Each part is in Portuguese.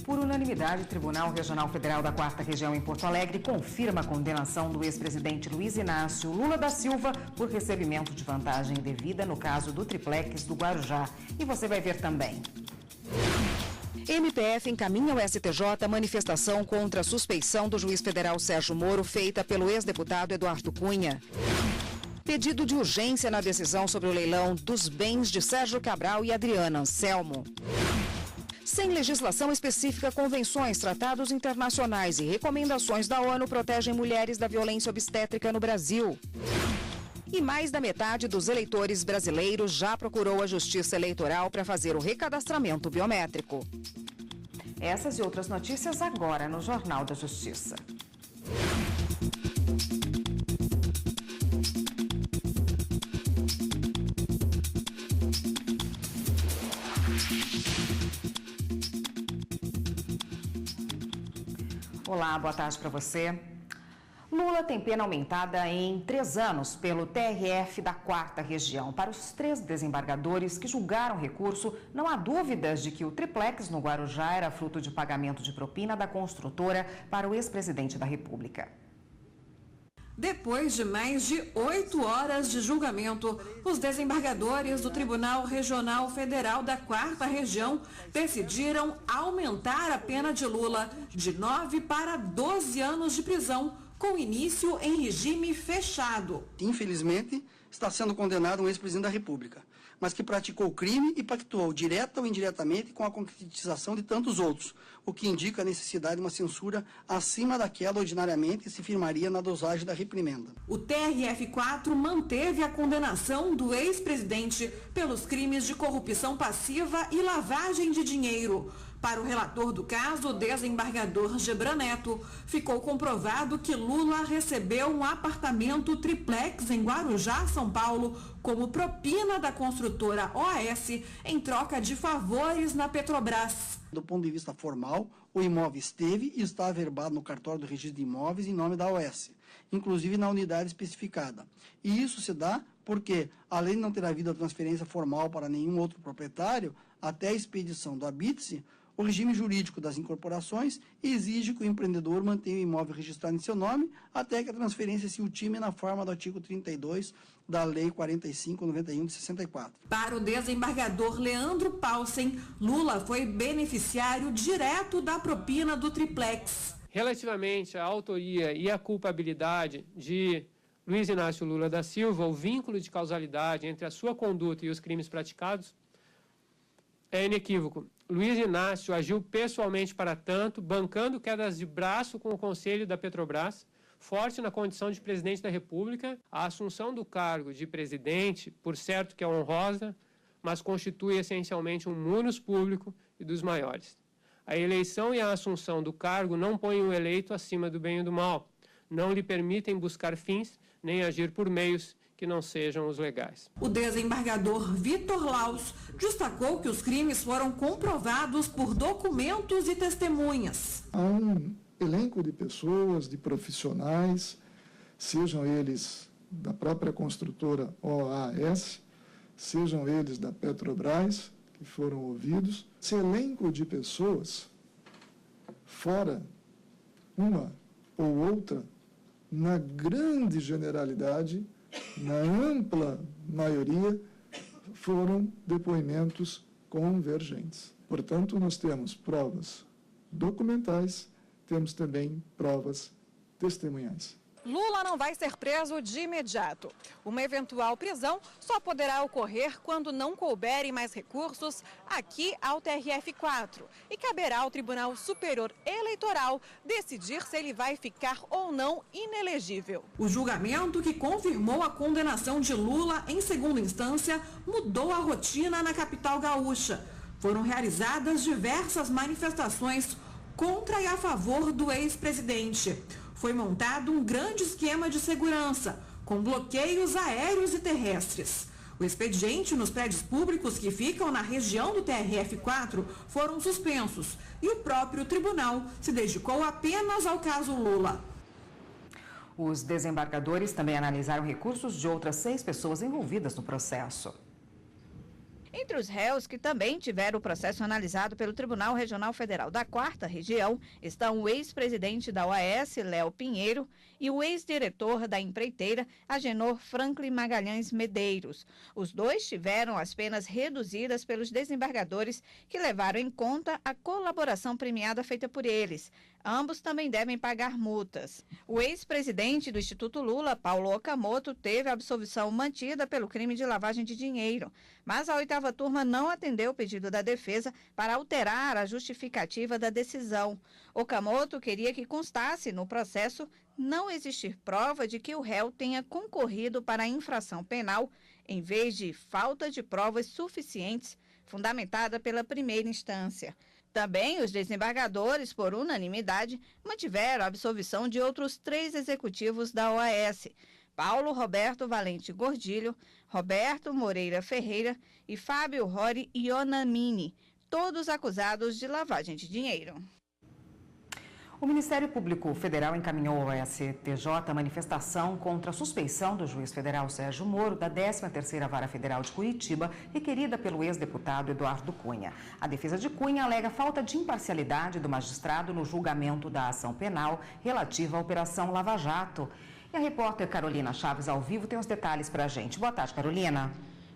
Por unanimidade, o Tribunal Regional Federal da 4ª Região em Porto Alegre confirma a condenação do ex-presidente Luiz Inácio Lula da Silva por recebimento de vantagem indevida no caso do triplex do Guarujá. E você vai ver também. MPF encaminha ao STJ manifestação contra a suspeição do juiz federal Sérgio Moro feita pelo ex-deputado Eduardo Cunha. Pedido de urgência na decisão sobre o leilão dos bens de Sérgio Cabral e Adriana Anselmo. Sem legislação específica, convenções, tratados internacionais e recomendações da ONU protegem mulheres da violência obstétrica no Brasil. E mais da metade dos eleitores brasileiros já procurou a Justiça Eleitoral para fazer o recadastramento biométrico. Essas e outras notícias agora no Jornal da Justiça. Olá, boa tarde para você. Lula tem pena aumentada em 3 anos pelo TRF da 4ª Região. Para os 3 desembargadores que julgaram o recurso, não há dúvidas de que o triplex no Guarujá era fruto de pagamento de propina da construtora para o ex-presidente da República. Depois de mais de 8 horas de julgamento, os desembargadores do Tribunal Regional Federal da 4ª Região decidiram aumentar a pena de Lula de 9 para 12 anos de prisão, com início em regime fechado. Infelizmente, está sendo condenado um ex-presidente da República, mas que praticou o crime e pactuou direta ou indiretamente com a concretização de tantos outros, o que indica a necessidade de uma censura acima daquela ordinariamente se firmaria na dosagem da reprimenda. O TRF4 manteve a condenação do ex-presidente pelos crimes de corrupção passiva e lavagem de dinheiro. Para o relator do caso, o desembargador Gebran Neto, ficou comprovado que Lula recebeu um apartamento triplex em Guarujá, São Paulo, como propina da construtora OAS em troca de favores na Petrobras. Do ponto de vista formal, o imóvel esteve e está averbado no cartório do registro de imóveis em nome da OAS, inclusive na unidade especificada. E isso se dá porque, além de não ter havido a transferência formal para nenhum outro proprietário, até a expedição do habite-se, o regime jurídico das incorporações exige que o empreendedor mantenha o imóvel registrado em seu nome até que a transferência se ultime na forma do artigo 32 da Lei 4591 de 64. Para o desembargador Leandro Paulsen, Lula foi beneficiário direto da propina do triplex. Relativamente à autoria e à culpabilidade de Luiz Inácio Lula da Silva, o vínculo de causalidade entre a sua conduta e os crimes praticados é inequívoco. Luiz Inácio agiu pessoalmente para tanto, bancando quedas de braço com o Conselho da Petrobras, forte na condição de presidente da República. A assunção do cargo de presidente, por certo que é honrosa, mas constitui essencialmente um munus público e dos maiores. A eleição e a assunção do cargo não põem o eleito acima do bem e do mal, não lhe permitem buscar fins nem agir por meios que não sejam os legais. O desembargador Vitor Laus destacou que os crimes foram comprovados por documentos e testemunhas. Há um elenco de pessoas, de profissionais, sejam eles da própria construtora OAS, sejam eles da Petrobras, que foram ouvidos. Esse elenco de pessoas, fora uma ou outra, na grande generalidade, na ampla maioria, foram depoimentos convergentes. Portanto, nós temos provas documentais, temos também provas testemunhais. Lula não vai ser preso de imediato. Uma eventual prisão só poderá ocorrer quando não couberem mais recursos aqui ao TRF4 e caberá ao Tribunal Superior Eleitoral decidir se ele vai ficar ou não inelegível. O julgamento que confirmou a condenação de Lula em segunda instância mudou a rotina na capital gaúcha. Foram realizadas diversas manifestações contra e a favor do ex-presidente. Foi montado um grande esquema de segurança, com bloqueios aéreos e terrestres. O expediente nos prédios públicos que ficam na região do TRF4 foram suspensos e o próprio tribunal se dedicou apenas ao caso Lula. Os desembargadores também analisaram recursos de outras 6 pessoas envolvidas no processo. Entre os réus que também tiveram o processo analisado pelo Tribunal Regional Federal da 4ª Região estão o ex-presidente da OAS, Léo Pinheiro, e o ex-diretor da empreiteira, Agenor Franklin Magalhães Medeiros. Os dois tiveram as penas reduzidas pelos desembargadores que levaram em conta a colaboração premiada feita por eles. Ambos também devem pagar multas. O ex-presidente do Instituto Lula, Paulo Okamoto, teve a absolvição mantida pelo crime de lavagem de dinheiro, mas a 8ª turma não atendeu o pedido da defesa para alterar a justificativa da decisão. Okamoto queria que constasse no processo não existir prova de que o réu tenha concorrido para a infração penal, em vez de falta de provas suficientes, fundamentada pela primeira instância. Também os desembargadores, por unanimidade, mantiveram a absolvição de outros 3 executivos da OAS: Paulo Roberto Valente Gordilho, Roberto Moreira Ferreira e Fábio Rory Ionamini, todos acusados de lavagem de dinheiro. O Ministério Público Federal encaminhou ao STJ a manifestação contra a suspeição do juiz federal Sérgio Moro da 13ª Vara Federal de Curitiba, requerida pelo ex-deputado Eduardo Cunha. A defesa de Cunha alega falta de imparcialidade do magistrado no julgamento da ação penal relativa à Operação Lava Jato. E a repórter Carolina Chaves, ao vivo, tem os detalhes para a gente. Boa tarde, Carolina.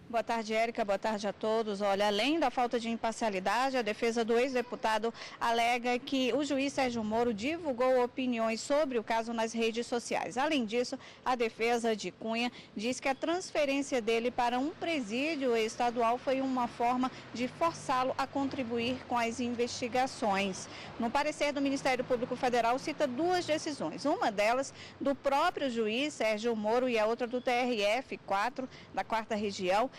Boa tarde, Érica. Boa tarde a todos. Olha, além da falta de imparcialidade, a defesa do ex-deputado alega que o juiz Sérgio Moro divulgou opiniões sobre o caso nas redes sociais. Além disso, a defesa de Cunha diz que a transferência dele para um presídio estadual foi uma forma de forçá-lo a contribuir com as investigações. No parecer do Ministério Público Federal, cita 2 decisões. Uma delas do próprio juiz Sérgio Moro e a outra do TRF-4, da 4ª Região,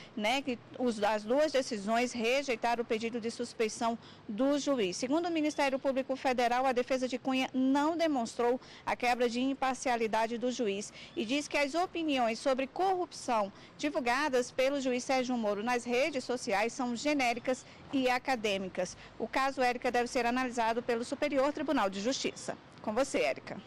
que as 2 decisões rejeitaram o pedido de suspeição do juiz. Segundo o Ministério Público Federal, a defesa de Cunha não demonstrou a quebra de imparcialidade do juiz e diz que as opiniões sobre corrupção divulgadas pelo juiz Sérgio Moro nas redes sociais são genéricas e acadêmicas. O caso, Érica, deve ser analisado pelo Superior Tribunal de Justiça. Com você, Érica.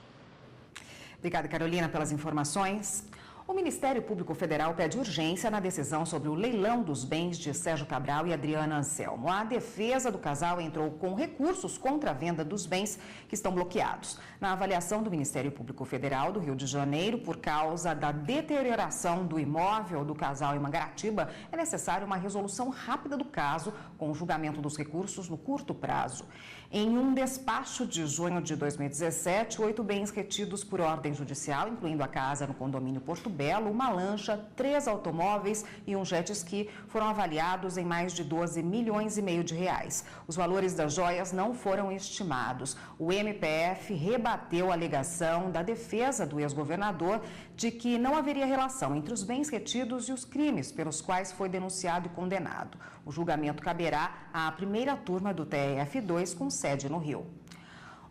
Obrigada, Carolina, pelas informações. O Ministério Público Federal pede urgência na decisão sobre o leilão dos bens de Sérgio Cabral e Adriana Anselmo. A defesa do casal entrou com recursos contra a venda dos bens que estão bloqueados. Na avaliação do Ministério Público Federal do Rio de Janeiro, por causa da deterioração do imóvel do casal em Mangaratiba, é necessária uma resolução rápida do caso, com o julgamento dos recursos no curto prazo. Em um despacho de junho de 2017, 8 bens retidos por ordem judicial, incluindo a casa no condomínio Porto Belo, uma lancha, 3 automóveis e um jet ski, foram avaliados em mais de 12 milhões e meio de reais. Os valores das joias não foram estimados. O MPF rebateu a alegação da defesa do ex-governador de que não haveria relação entre os bens retidos e os crimes pelos quais foi denunciado e condenado. O julgamento caberá à primeira turma do TRF2, com sede no Rio.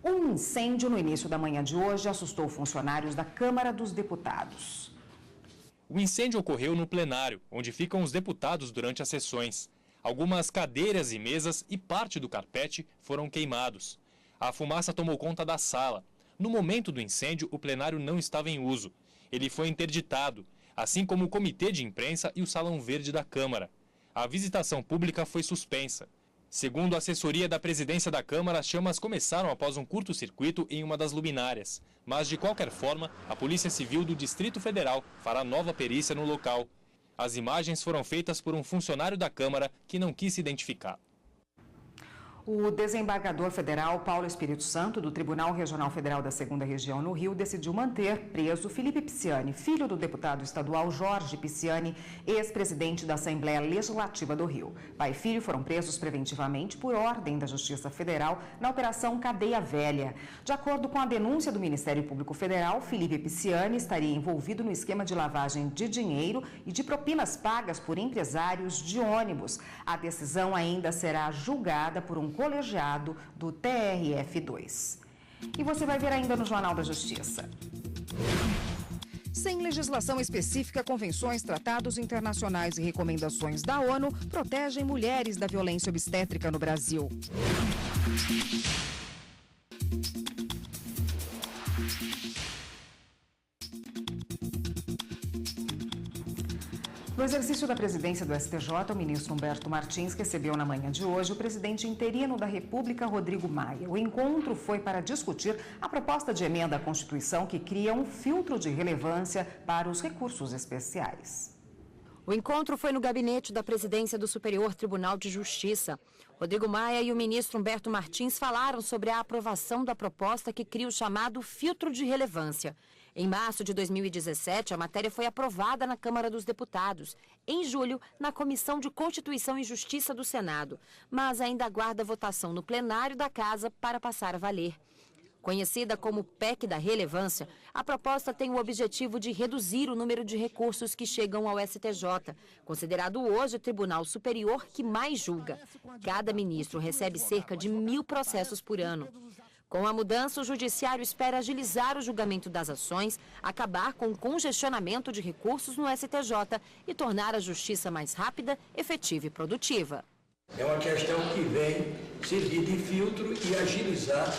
Um incêndio no início da manhã de hoje assustou funcionários da Câmara dos Deputados. O incêndio ocorreu no plenário, onde ficam os deputados durante as sessões. Algumas cadeiras e mesas e parte do carpete foram queimados. A fumaça tomou conta da sala. No momento do incêndio, o plenário não estava em uso. Ele foi interditado, assim como o comitê de imprensa e o salão verde da Câmara. A visitação pública foi suspensa. Segundo a assessoria da presidência da Câmara, as chamas começaram após um curto-circuito em uma das luminárias. Mas, de qualquer forma, a Polícia Civil do Distrito Federal fará nova perícia no local. As imagens foram feitas por um funcionário da Câmara que não quis se identificar. O desembargador federal Paulo Espírito Santo, do Tribunal Regional Federal da 2ª Região no Rio, decidiu manter preso Felipe Pisciani, filho do deputado estadual Jorge Pisciani, ex-presidente da Assembleia Legislativa do Rio. Pai e filho foram presos preventivamente por ordem da Justiça Federal na Operação Cadeia Velha. De acordo com a denúncia do Ministério Público Federal, Felipe Pisciani estaria envolvido no esquema de lavagem de dinheiro e de propinas pagas por empresários de ônibus. A decisão ainda será julgada por um colegiado do TRF2. E você vai ver ainda no Jornal da Justiça. Sem legislação específica, convenções, tratados internacionais e recomendações da ONU protegem mulheres da violência obstétrica no Brasil. No exercício da presidência do STJ, o ministro Humberto Martins recebeu na manhã de hoje o presidente interino da República, Rodrigo Maia. O encontro foi para discutir a proposta de emenda à Constituição que cria um filtro de relevância para os recursos especiais. O encontro foi no gabinete da presidência do Superior Tribunal de Justiça. Rodrigo Maia e o ministro Humberto Martins falaram sobre a aprovação da proposta que cria o chamado filtro de relevância. Em março de 2017, a matéria foi aprovada na Câmara dos Deputados. Em julho, na Comissão de Constituição e Justiça do Senado. Mas ainda aguarda votação no plenário da Casa para passar a valer. Conhecida como PEC da relevância, a proposta tem o objetivo de reduzir o número de recursos que chegam ao STJ, considerado hoje o Tribunal Superior que mais julga. Cada ministro recebe cerca de 1.000 processos por ano. Com a mudança, o Judiciário espera agilizar o julgamento das ações, acabar com o congestionamento de recursos no STJ e tornar a justiça mais rápida, efetiva e produtiva. É uma questão que vem servir de filtro e agilizar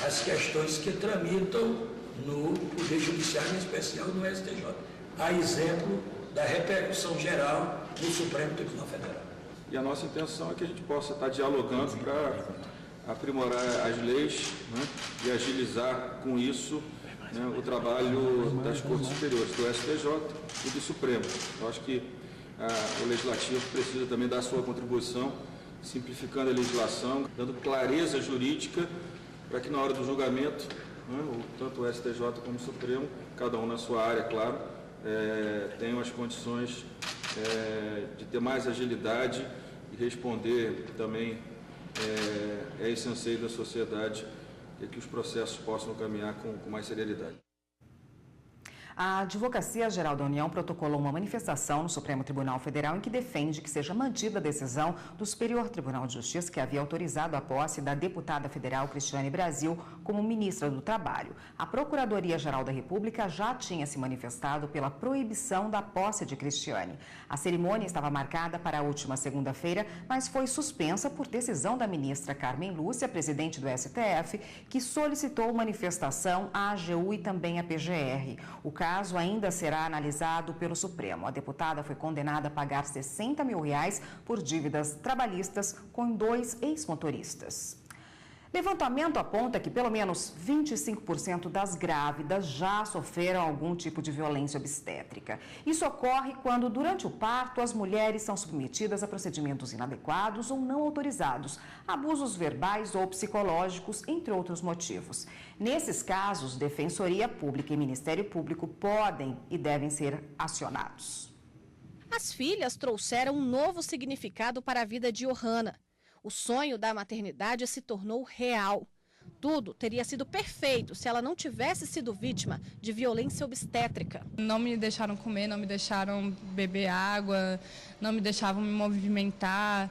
as questões que tramitam no Poder Judiciário, em especial no STJ. A exemplo da repercussão geral no Supremo Tribunal Federal. E a nossa intenção é que a gente possa estar dialogando para aprimorar as leis, né, e agilizar com isso, né, o trabalho das Cortes Superiores, do STJ e do Supremo. Eu acho que o Legislativo precisa também dar a sua contribuição, simplificando a legislação, dando clareza jurídica para que na hora do julgamento, né, tanto o STJ como o Supremo, cada um na sua área, claro, tenham as condições de ter mais agilidade e responder também esse anseio da sociedade e que os processos possam caminhar com mais celeridade. A Advocacia Geral da União protocolou uma manifestação no Supremo Tribunal Federal em que defende que seja mantida a decisão do Superior Tribunal de Justiça que havia autorizado a posse da deputada federal Cristiane Brasil como ministra do Trabalho. A Procuradoria-Geral da República já tinha se manifestado pela proibição da posse de Cristiane. A cerimônia estava marcada para a última segunda-feira, mas foi suspensa por decisão da ministra Carmen Lúcia, presidente do STF, que solicitou manifestação à AGU e também à PGR. O caso ainda será analisado pelo Supremo. A deputada foi condenada a pagar R$60 mil por dívidas trabalhistas com 2 ex-motoristas. Levantamento aponta que pelo menos 25% das grávidas já sofreram algum tipo de violência obstétrica. Isso ocorre quando, durante o parto, as mulheres são submetidas a procedimentos inadequados ou não autorizados, abusos verbais ou psicológicos, entre outros motivos. Nesses casos, Defensoria Pública e Ministério Público podem e devem ser acionados. As filhas trouxeram um novo significado para a vida de Johanna. O sonho da maternidade se tornou real. Tudo teria sido perfeito se ela não tivesse sido vítima de violência obstétrica. Não me deixaram comer, não me deixaram beber água, não me deixavam me movimentar.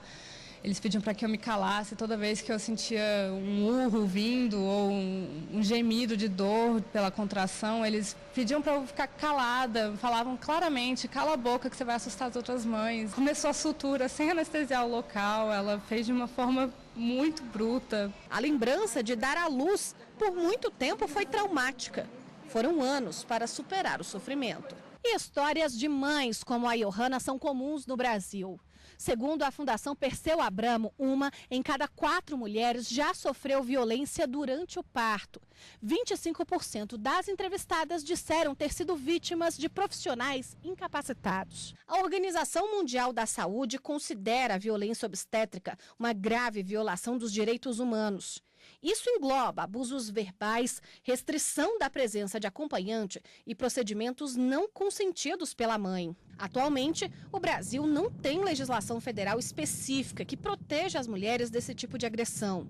Eles pediam para que eu me calasse toda vez que eu sentia um urro vindo ou um gemido de dor pela contração. Eles pediam para eu ficar calada, falavam claramente, cala a boca que você vai assustar as outras mães. Começou a sutura sem anestesiar o local, ela fez de uma forma muito bruta. A lembrança de dar à luz por muito tempo foi traumática. Foram anos para superar o sofrimento. E histórias de mães como a Johanna são comuns no Brasil. Segundo a Fundação Perseu Abramo, 1 em cada 4 mulheres já sofreu violência durante o parto. 25% das entrevistadas disseram ter sido vítimas de profissionais incapacitados. A Organização Mundial da Saúde considera a violência obstétrica uma grave violação dos direitos humanos. Isso engloba abusos verbais, restrição da presença de acompanhante e procedimentos não consentidos pela mãe. Atualmente, o Brasil não tem legislação federal específica que proteja as mulheres desse tipo de agressão.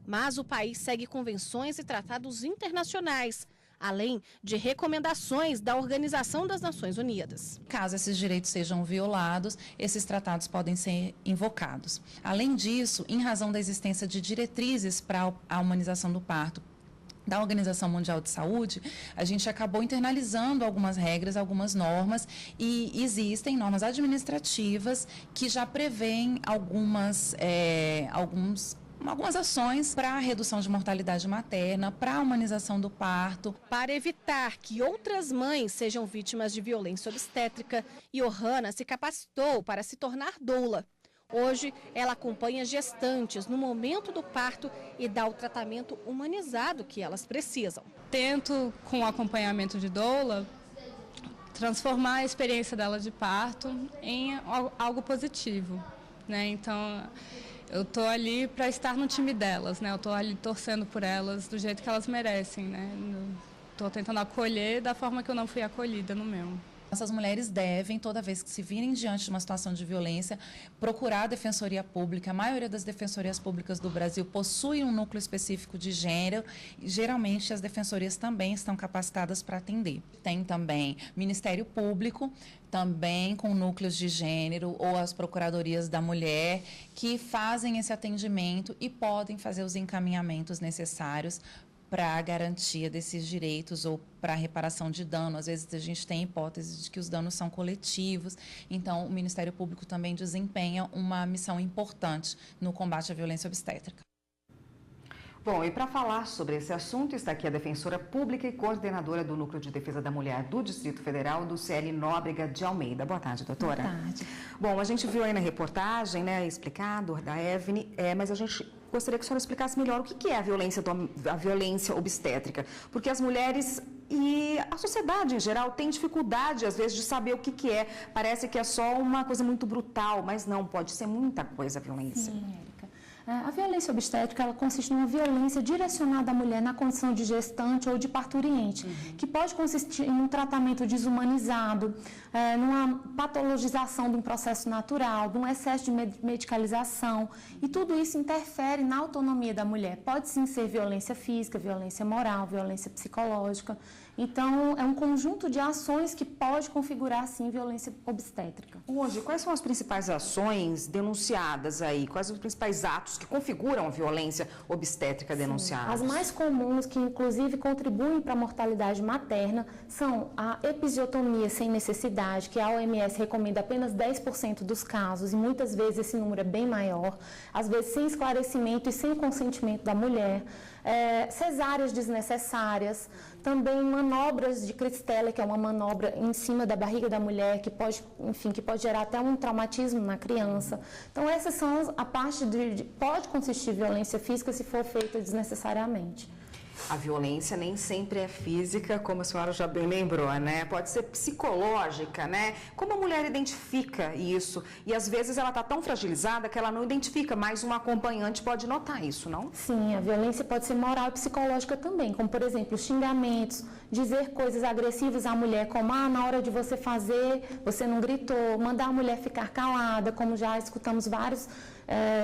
Mas o país segue convenções e tratados internacionais, além de recomendações da Organização das Nações Unidas. Caso esses direitos sejam violados, esses tratados podem ser invocados. Além disso, em razão da existência de diretrizes para a humanização do parto da Organização Mundial de Saúde, a gente acabou internalizando algumas regras, algumas normas, e existem normas administrativas que já prevêem alguns algumas ações para a redução de mortalidade materna, para a humanização do parto. Para evitar que outras mães sejam vítimas de violência obstétrica, Johanna se capacitou para se tornar doula. Hoje, ela acompanha gestantes no momento do parto e dá o tratamento humanizado que elas precisam. Tento, com o acompanhamento de doula, transformar a experiência dela de parto em algo positivo, né? Então, eu estou ali para estar no time delas, né? Eu estou ali torcendo por elas do jeito que elas merecem, né? Estou tentando acolher da forma que eu não fui acolhida no meu. Essas mulheres devem, toda vez que se virem diante de uma situação de violência, procurar a Defensoria Pública. A maioria das defensorias públicas do Brasil possui um núcleo específico de gênero e, geralmente, as defensorias também estão capacitadas para atender. Tem também Ministério Público, também com núcleos de gênero, ou as Procuradorias da Mulher, que fazem esse atendimento e podem fazer os encaminhamentos necessários para a garantia desses direitos ou para a reparação de dano. Às vezes a gente tem hipótese de que os danos são coletivos, então o Ministério Público também desempenha uma missão importante no combate à violência obstétrica. Bom, e para falar sobre esse assunto, está aqui a defensora pública e coordenadora do Núcleo de Defesa da Mulher do Distrito Federal, Dulciele Nóbrega de Almeida. Boa tarde, doutora. Boa tarde. Bom, a gente viu aí na reportagem, né, explicado da Evne, mas a gente gostaria que a senhora explicasse melhor o que é a violência obstétrica, porque as mulheres e a sociedade em geral tem dificuldade, às vezes, de saber o que é. Parece que é só uma coisa muito brutal, mas não, pode ser muita coisa a violência. Sim, Érica. A violência obstétrica, ela consiste numa violência direcionada à mulher na condição de gestante ou de parturiente, que pode consistir em um tratamento desumanizado, numa patologização de um processo natural, de um excesso de medicalização, e tudo isso interfere na autonomia da mulher. Pode sim ser violência física, violência moral, violência psicológica. Então, é um conjunto de ações que pode configurar, sim, violência obstétrica. Hoje, quais são as principais ações denunciadas aí? Quais os principais atos que configuram a violência obstétrica denunciada? As mais comuns, que inclusive contribuem para a mortalidade materna, são a episiotomia sem necessidade, que a OMS recomenda apenas 10% dos casos, e muitas vezes esse número é bem maior, às vezes sem esclarecimento e sem consentimento da mulher. Cesáreas desnecessárias, também manobras de cristela, que é uma manobra em cima da barriga da mulher, que pode gerar até um traumatismo na criança. Então, essas são a parte pode consistir em violência física se for feita desnecessariamente. A violência nem sempre é física, como a senhora já bem lembrou, né? Pode ser psicológica, né? Como a mulher identifica isso? E às vezes ela está tão fragilizada que ela não identifica, mas um acompanhante pode notar isso, não? Sim, a violência pode ser moral e psicológica também, como por exemplo, xingamentos, dizer coisas agressivas à mulher, como na hora de você fazer, você não gritou, mandar a mulher ficar calada, como já escutamos vários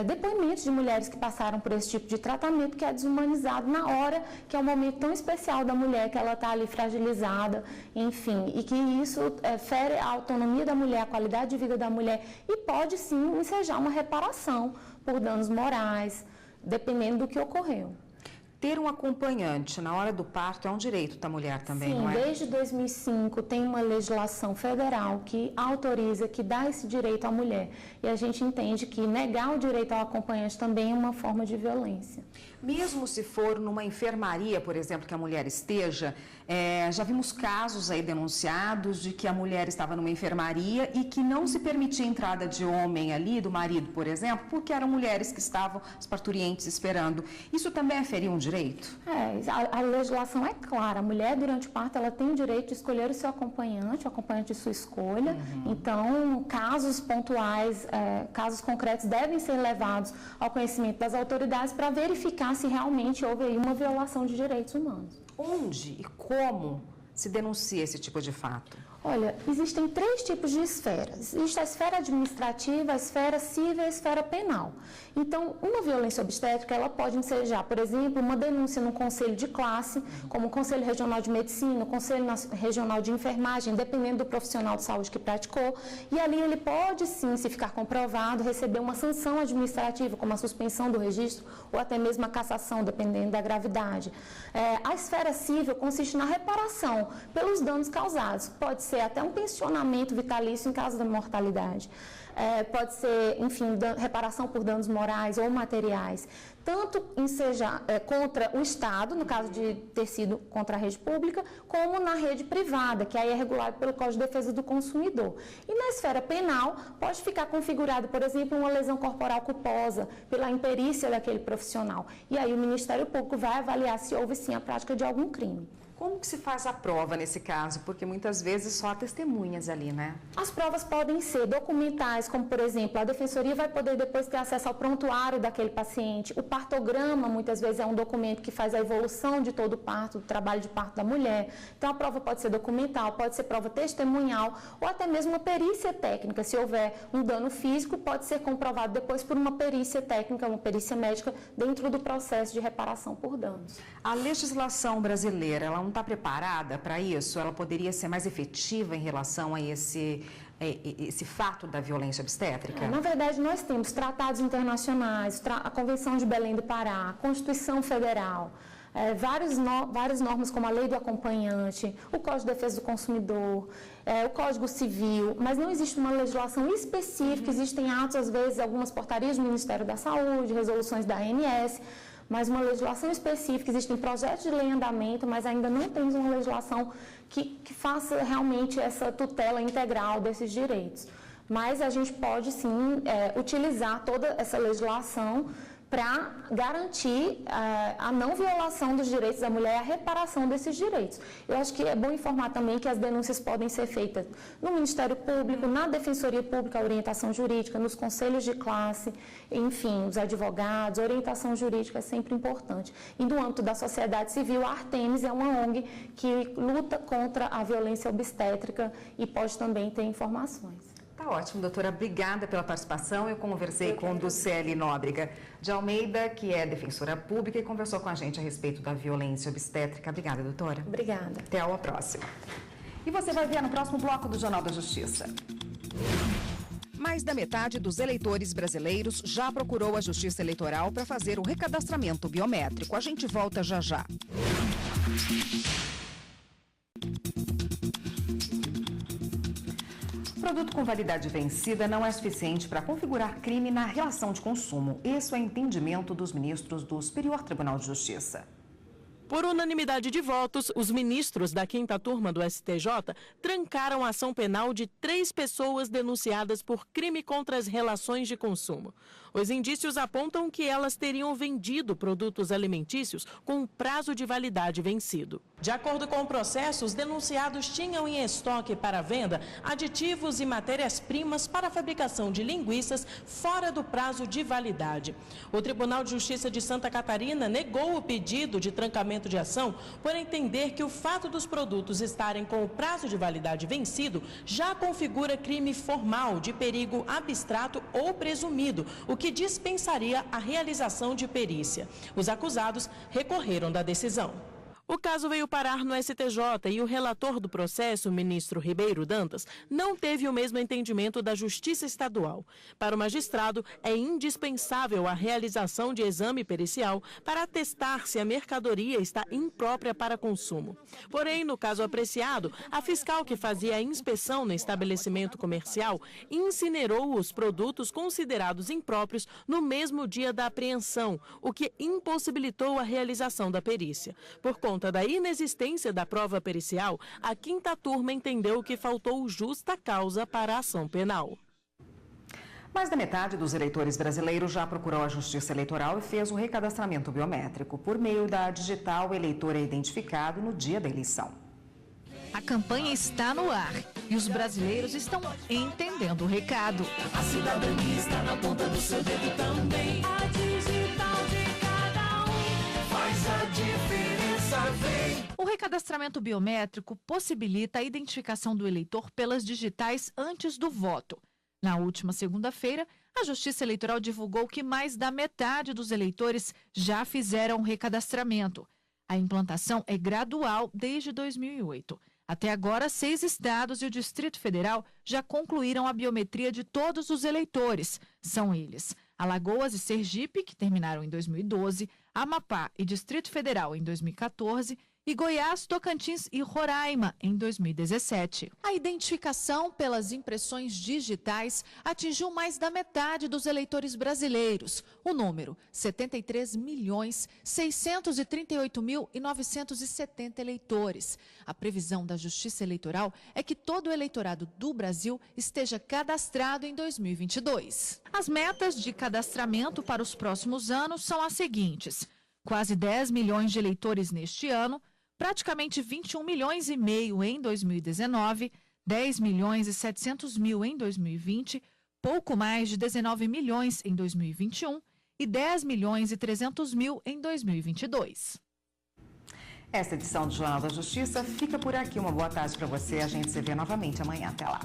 depoimentos de mulheres que passaram por esse tipo de tratamento, que é desumanizado na hora, que é um momento tão especial da mulher, que ela está ali fragilizada, enfim, e que isso fere a autonomia da mulher, a qualidade de vida da mulher, e pode sim ensejar uma reparação por danos morais, dependendo do que ocorreu. Ter um acompanhante na hora do parto é um direito da mulher também, sim, não é? Desde 2005 tem uma legislação federal que autoriza, que dá esse direito à mulher. E a gente entende que negar o direito ao acompanhante também é uma forma de violência. Mesmo se for numa enfermaria, por exemplo, que a mulher esteja, já vimos casos aí denunciados de que a mulher estava numa enfermaria e que não se permitia a entrada de homem ali, do marido, por exemplo, porque eram mulheres que estavam, as parturientes, esperando. Isso também feria um direito? A legislação é clara. A mulher, durante o parto, ela tem o direito de escolher o seu acompanhante, o acompanhante de sua escolha. Então, casos pontuais, casos concretos devem ser levados ao conhecimento das autoridades para verificar se realmente houve aí uma violação de direitos humanos. Onde e como se denuncia esse tipo de fato? Olha, existem 3 tipos de esferas. Existe a esfera administrativa, a esfera civil e a esfera penal. Então, uma violência obstétrica, ela pode ensejar, por exemplo, uma denúncia no conselho de classe, como o Conselho Regional de Medicina, o Conselho Regional de Enfermagem, dependendo do profissional de saúde que praticou, e ali ele pode sim, se ficar comprovado, receber uma sanção administrativa, como a suspensão do registro, ou até mesmo a cassação, dependendo da gravidade. A esfera civil consiste na reparação pelos danos causados. Pode ser até um pensionamento vitalício em caso da mortalidade. pode ser, enfim, reparação por danos morais ou materiais, tanto seja contra o Estado, no caso de ter sido contra a rede pública, como na rede privada, que aí é regulado pelo Código de Defesa do Consumidor. E na esfera penal, pode ficar configurado, por exemplo, uma lesão corporal culposa pela imperícia daquele profissional. E aí o Ministério Público vai avaliar se houve sim a prática de algum crime. Como que se faz a prova nesse caso? Porque muitas vezes só há testemunhas ali, né? As provas podem ser documentais, como, por exemplo, a defensoria vai poder depois ter acesso ao prontuário daquele paciente. O partograma, muitas vezes, é um documento que faz a evolução de todo o parto, do trabalho de parto da mulher. Então, a prova pode ser documental, pode ser prova testemunhal ou até mesmo uma perícia técnica. Se houver um dano físico, pode ser comprovado depois por uma perícia técnica, uma perícia médica, dentro do processo de reparação por danos. A legislação brasileira, ela não está preparada para isso? Ela poderia ser mais efetiva em relação a esse fato da violência obstétrica? Na verdade, nós temos tratados internacionais, a Convenção de Belém do Pará, a Constituição Federal, várias normas como a Lei do Acompanhante, o Código de Defesa do Consumidor, o Código Civil, mas não existe uma legislação específica, existem atos, às vezes, algumas portarias do Ministério da Saúde, resoluções da ANS, mas uma legislação específica, existem projetos de lei em andamento, mas ainda não temos uma legislação que faça realmente essa tutela integral desses direitos. Mas a gente pode, sim, utilizar toda essa legislação para garantir a não violação dos direitos da mulher e a reparação desses direitos. Eu acho que é bom informar também que as denúncias podem ser feitas no Ministério Público, na Defensoria Pública, a orientação jurídica, nos conselhos de classe, enfim, os advogados, a orientação jurídica é sempre importante. E no âmbito da sociedade civil, a Artemis é uma ONG que luta contra a violência obstétrica e pode também ter informações. Tá ótimo, doutora. Obrigada pela participação. Eu conversei com Ducele Nóbrega de Almeida, que é defensora pública, e conversou com a gente a respeito da violência obstétrica. Obrigada, doutora. Obrigada. Até a próxima. E você vai ver no próximo bloco do Jornal da Justiça. Mais da metade dos eleitores brasileiros já procurou a Justiça Eleitoral para fazer o recadastramento biométrico. A gente volta já já. Produto com validade vencida não é suficiente para configurar crime na relação de consumo. Esse é o entendimento dos ministros do Superior Tribunal de Justiça. Por unanimidade de votos, os ministros da 5ª turma do STJ trancaram a ação penal de 3 pessoas denunciadas por crime contra as relações de consumo. Os indícios apontam que elas teriam vendido produtos alimentícios com prazo de validade vencido. De acordo com o processo, os denunciados tinham em estoque para venda aditivos e matérias-primas para a fabricação de linguiças fora do prazo de validade. O Tribunal de Justiça de Santa Catarina negou o pedido de trancamento de ação por entender que o fato dos produtos estarem com o prazo de validade vencido já configura crime formal de perigo abstrato ou presumido, o que dispensaria a realização de perícia. Os acusados recorreram da decisão. O caso veio parar no STJ e o relator do processo, o ministro Ribeiro Dantas, não teve o mesmo entendimento da Justiça Estadual. Para o magistrado, é indispensável a realização de exame pericial para atestar se a mercadoria está imprópria para consumo. Porém, no caso apreciado, a fiscal que fazia a inspeção no estabelecimento comercial incinerou os produtos considerados impróprios no mesmo dia da apreensão, o que impossibilitou a realização da perícia. Por conta da inexistência da prova pericial, a 5ª turma entendeu que faltou justa causa para a ação penal. Mais da metade dos eleitores brasileiros já procurou a Justiça Eleitoral e fez o recadastramento biométrico. Por meio da digital, o eleitor é identificado no dia da eleição. A campanha está no ar e os brasileiros estão entendendo o recado. A cidadania está na ponta do seu dedo também. A digital de cada um faz a diferença. O recadastramento biométrico possibilita a identificação do eleitor pelas digitais antes do voto. Na última segunda-feira, a Justiça Eleitoral divulgou que mais da metade dos eleitores já fizeram o recadastramento. A implantação é gradual desde 2008. Até agora, 6 estados e o Distrito Federal já concluíram a biometria de todos os eleitores. São eles: Alagoas e Sergipe, que terminaram em 2012, Amapá e Distrito Federal em 2014 e Goiás, Tocantins e Roraima, em 2017. A identificação pelas impressões digitais atingiu mais da metade dos eleitores brasileiros. O número, 73.638.970 eleitores. A previsão da Justiça Eleitoral é que todo o eleitorado do Brasil esteja cadastrado em 2022. As metas de cadastramento para os próximos anos são as seguintes: quase 10 milhões de eleitores neste ano, praticamente 21 milhões e meio em 2019, 10 milhões e 700 mil em 2020, pouco mais de 19 milhões em 2021 e 10 milhões e 300 mil em 2022. Esta edição do Jornal da Justiça fica por aqui. Uma boa tarde para você. A gente se vê novamente amanhã. Até lá.